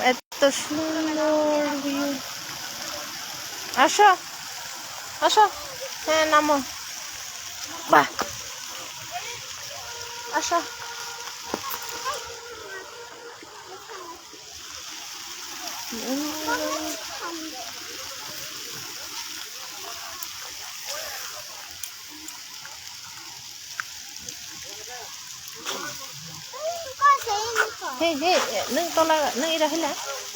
এত সুন্দর ভিউ। আসো আসো, হ্যাঁ নামো, বাহ আসো। Hei, hei, nâng to la, nâng ira hela.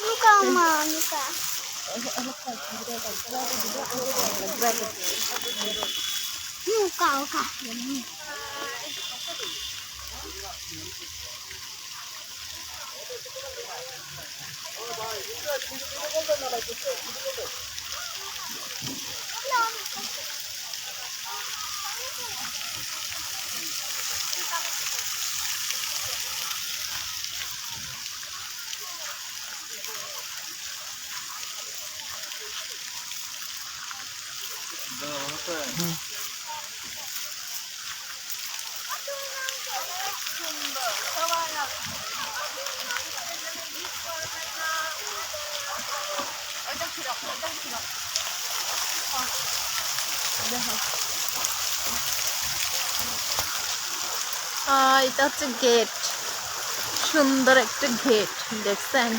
Nuka ma, nuka. Nuka, nuka. এটা হচ্ছে গেট, সুন্দর একটা গেট। দেখছেন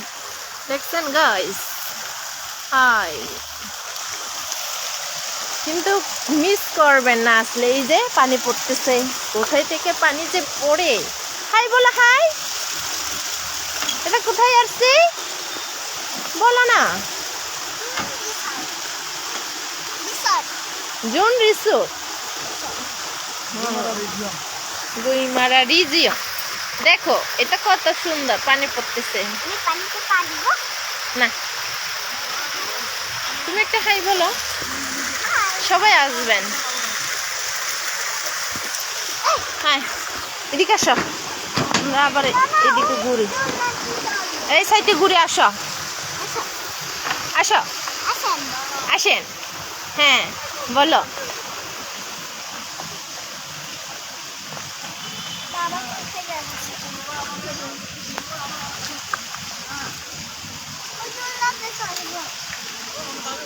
দেখছেন গাইস, হাই। কিন্তু মিস করবেন না আসলে, এই যে পানি পড়তেছে, কোথায় থেকে পানি যে পড়ে। হাই বলো, হাই। এটা কোথায় আসছে বলো না। Zone resort, Guimara region. দেখো এটা কত সুন্দর, পানি পড়তেছে না। তুমি একটা হাই বলো, সবাই আসবেন। হ্যাঁ এদিকে আসো, আমরা আবার এদিকে ঘুরি, এই সাইডে ঘুরে আসো। আসো, আসেন, হ্যাঁ বলো।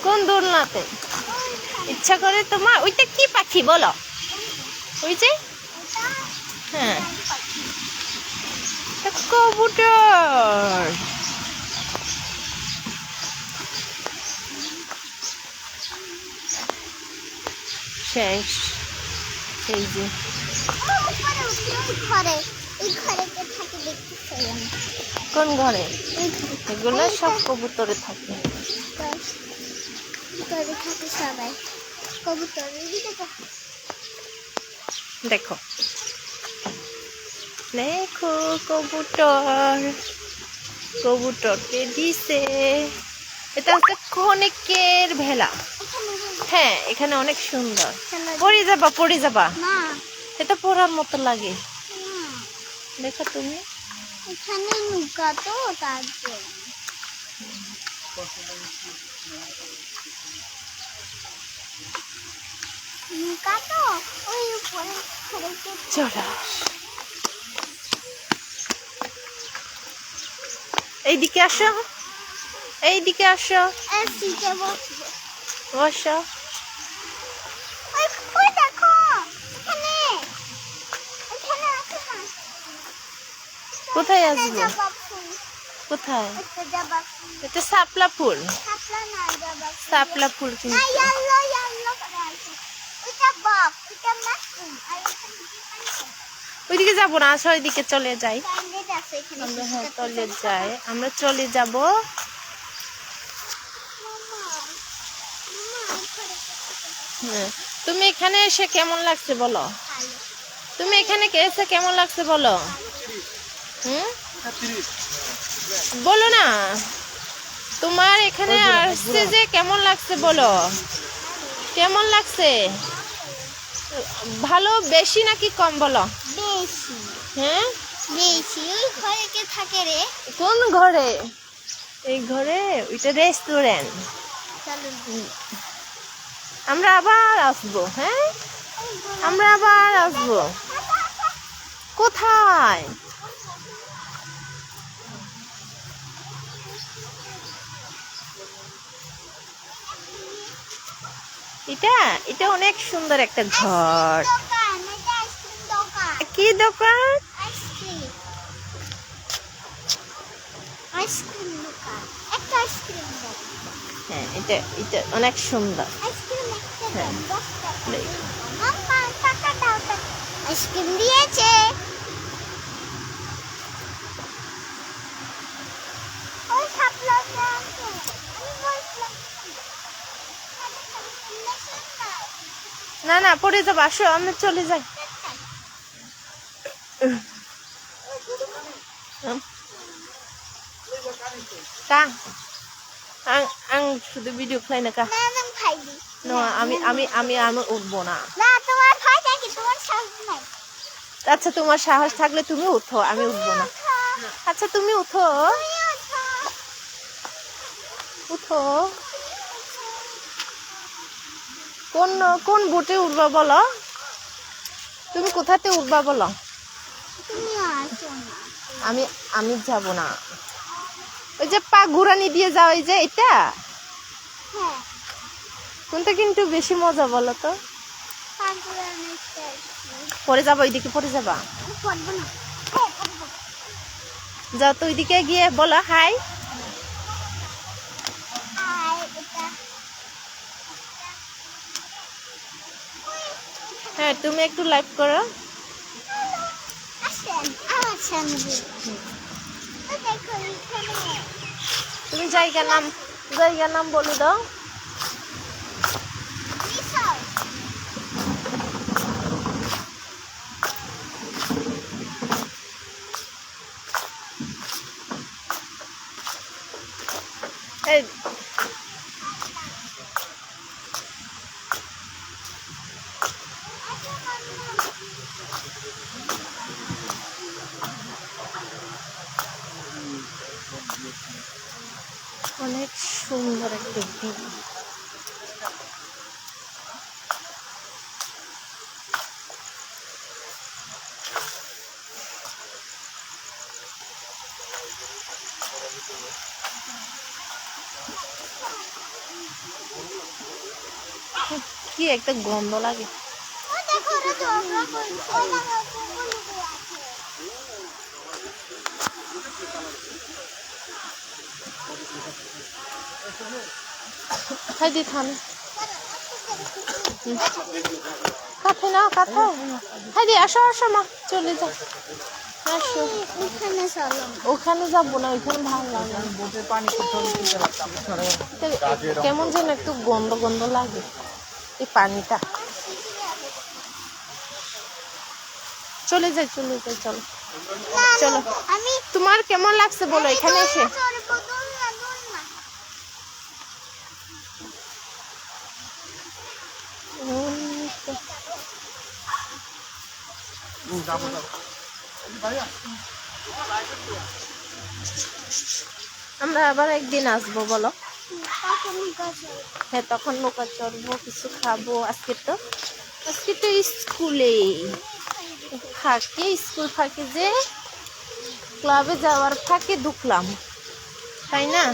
কোন দোলনাতে ইচ্ছা করে তোমার? ওইটা কি পাখি বলো? ওই যে, হ্যাঁ কবুতর। শেষ, এই যে কোন ঘরে? এগুলো সব কবুতরে থাকে। দেখো দেখো কবুতর, কবুতরকে দিছে। এটা হচ্ছে ক্ষণিকের ভেলা। হ্যাঁ এখানে অনেক সুন্দর। পড়ে যাবা, পড়ে যাবা, এটা পড়ার মতো লাগে। দেখো তুমি, এখানে নৌকা তো তার জন্য। নৌকা তো ওই উপরে চড়া। এইদিকে আসো, এইদিকে আসো, বসো। কোথায় আসবো? কোথায়? এটা শাপলা ফুল, শাপলা ফুল। কিন্তু ওইদিকে যাবো না, আসো ওইদিকে চলে যাই। আমরা হ্যাঁ চলে যাই, আমরা চলে যাব। হ্যাঁ তুমি এখানে এসে কেমন লাগছে বলো? তুমি এখানে এসে কেমন লাগছে বলো? বলো না, তোমার এখানে আসছে যে কেমন লাগছে বলো? কেমন লাগছে? ভালো, বেশি নাকি কম বলো? বেশি। হ্যাঁ বেশি। ওই ঘরে কে থাকে রে? কোন ঘরে? এই ঘরে, ওইটা রেস্টুরেন্ট। আমরা আবার আসবো। হ্যাঁ আমরা আবার আসবো। কোথায়? এটা এটা অনেক সুন্দর একটা ঘর। দোকান, এটা আইসক্রিম দোকান। কি দোকান? আইসক্রিম। আইসক্রিম দোকান। একটা আইসক্রিম দোকান। হ্যাঁ, এটা এটা অনেক সুন্দর। আইসক্রিম একটা হ্যাঁ। দেন, 10 টাকা। মাম্মা, টাকা দাও, টাকা। আইসক্রিম দিয়েছে। ওই শাপলাটা আছে। আমি বলছিলাম, না না, পড়ে যাবো, আসো আমরা চলে যাই। Kang, ang শুধু ভিডিও খাই না কা? না, না, খাইনি। No, আমি উঠবো না। না, তোমার ভয় থাকে, তোমার সাহস নাই। আচ্ছা, তোমার সাহস থাকলে তুমি উঠো, আমি উঠবো না। আচ্ছা, তুমি উঠো, উঠো। কোন কোন বোটে উঠবা বলো? তুমি কোথাতে উঠবা বলো? তুমি আসো না। আমি আমি যাব না। ওই যে পা ঘুরানি দিয়ে যাও, এই যে এটা, হ্যাঁ, কোনটা কিন্তু বেশি মজা বলো তো? পাগলা নাচতে আসছি। পরে যাবা, ওইদিকে পরে যাবা। আমি পড়বো না। হ্যাঁ, পড়বো। যাও তো ওইদিকে গিয়ে বলো হাই। আর এটা হ্যাঁ, তুমি একটু লাইভ করো। আসেন, আমার সামনে। তো দেখো এখানে তুমি জায়গার নাম বলে দাও। রিসর্ট। এই অনেক সুন্দর একটা ভিউ। কি একটা গন্ধ লাগে। ও দেখো, ওরা ঝগড়া করছে। ওই দেখো, কুকুর লুকিয়ে আছে। হাই দি থামে, কাছে না কাছে। হাই দি আসো আসো মা, চলে যাও, আসো। ওখানে চলো। ওখানে যাবো না, ওইখানে ভালো লাগে না। কেমন যেন একটু গন্ধ গন্ধ লাগে এই পানিটা। চলে যাই চলো। না, চলো, আমি তোমার কেমন লাগছে বলো এখানে এসে? চড়বো, দোল না, দোল না। আমরা আবার একদিন আসবো বলো। তখন গাছে। হ্যাঁ, তখন নৌকা চড়বো, কিছু খাবো। আজকে তো স্কুলে স্কুল ফাঁকে যে ক্লাবে যাওয়ার ফাঁকে ঢুকলাম, তাই না?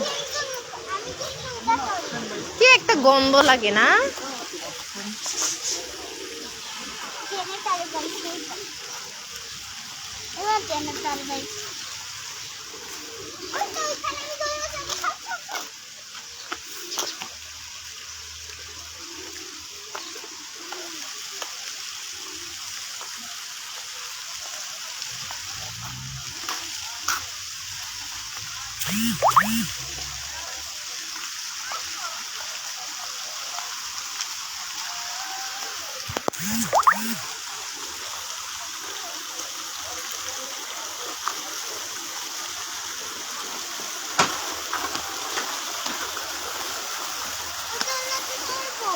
আমি কিন্তু এটা করবো। কি একটা গন্ধ লাগে না? ট্রেনে তালে বাড়ি। এবার ট্রেনে তালে বাড়ি। ওই তো ওইখানে আমি দৌড়ে বসে আছি। সব, সব, সব। ওই দোলনাতে চড়বো।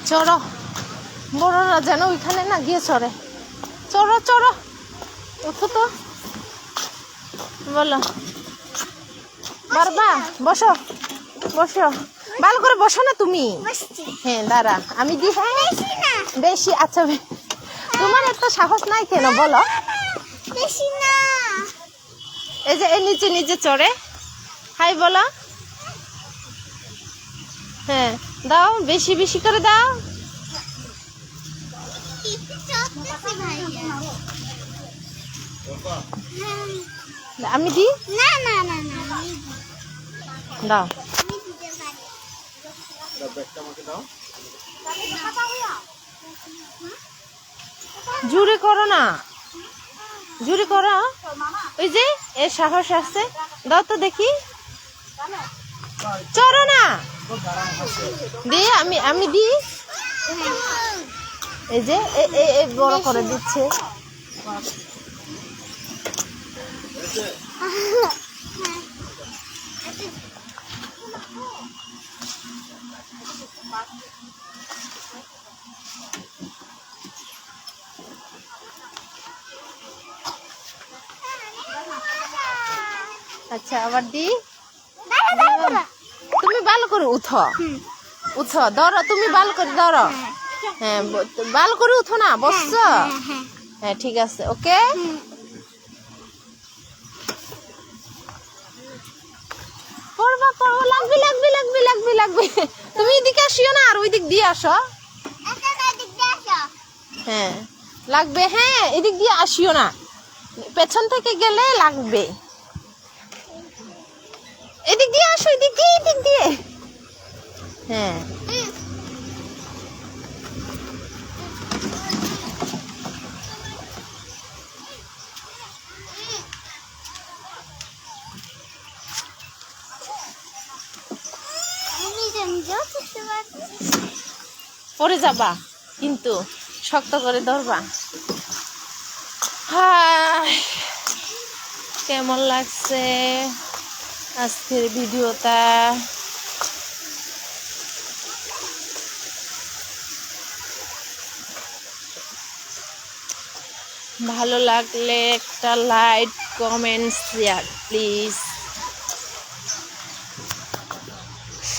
চড়ো, বড়রা যেন ওইখানে না গিয়ে চড়ে। চড়ো চড়ো, ওঠো তো। বলো বারবা, বসো বসো, ভালো করে বসো না তুমি। বসছি। হ্যাঁ দাঁড়া, আমি দি। বেশি না। বেশি? আচ্ছা তোমার এত সাহস নাই কেন বলো? বেশি না। এই যে এই নিচে নিচে চড়ে। হাই বলো। হ্যাঁ দাও, বেশি বেশি করে দাও। চলতেছে ভাইয়া। আমি দি। না না না না, আমি দাও। দিতে পারি। জোরে করো না, জোরে করো। ওই যে এর সাহস আছে, দাও তো দেখি। চড়ো না, দি। আমি দি। এই যে বড় করে দিচ্ছে। আচ্ছা আবার দি। তুমি ভালো করে উঠো, উঠো, ধরো, তুমি ভালো করে ধরো। হ্যাঁ ভালো করে উঠো না, বসছো? হ্যাঁ ঠিক আছে, ওকে। পড়বা পড়বা, লাগবে লাগবে লাগবে লাগবে লাগবে। তুমি এদিকে আসিও না, আর ওই দিক দিয়ে আসো। হ্যাঁ লাগবে, হ্যাঁ এদিক দিয়ে আসিও না, পেছন থেকে গেলে লাগবে। এদিক দিয়ে আসো, এদিক দিয়ে, এদিক দিয়ে। হ্যাঁ পরে যাবা, কিন্তু শক্ত করে ধরবা। হায়, কেমন লাগছে আজকের ভিডিওটা? ভালো লাগলে একটা লাইক, কমেন্ট, শেয়ার প্লিজ।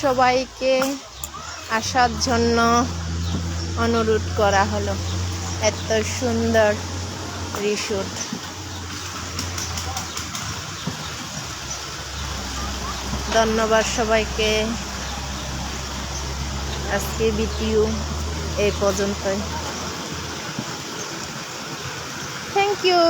সবাইকে আসার জন্য অনুরোধ করা হলো। এত সুন্দর রিসোর্ট। ধন্যবাদ সবাইকে। আজকে ভিডিও এই পর্যন্তই। Thank you.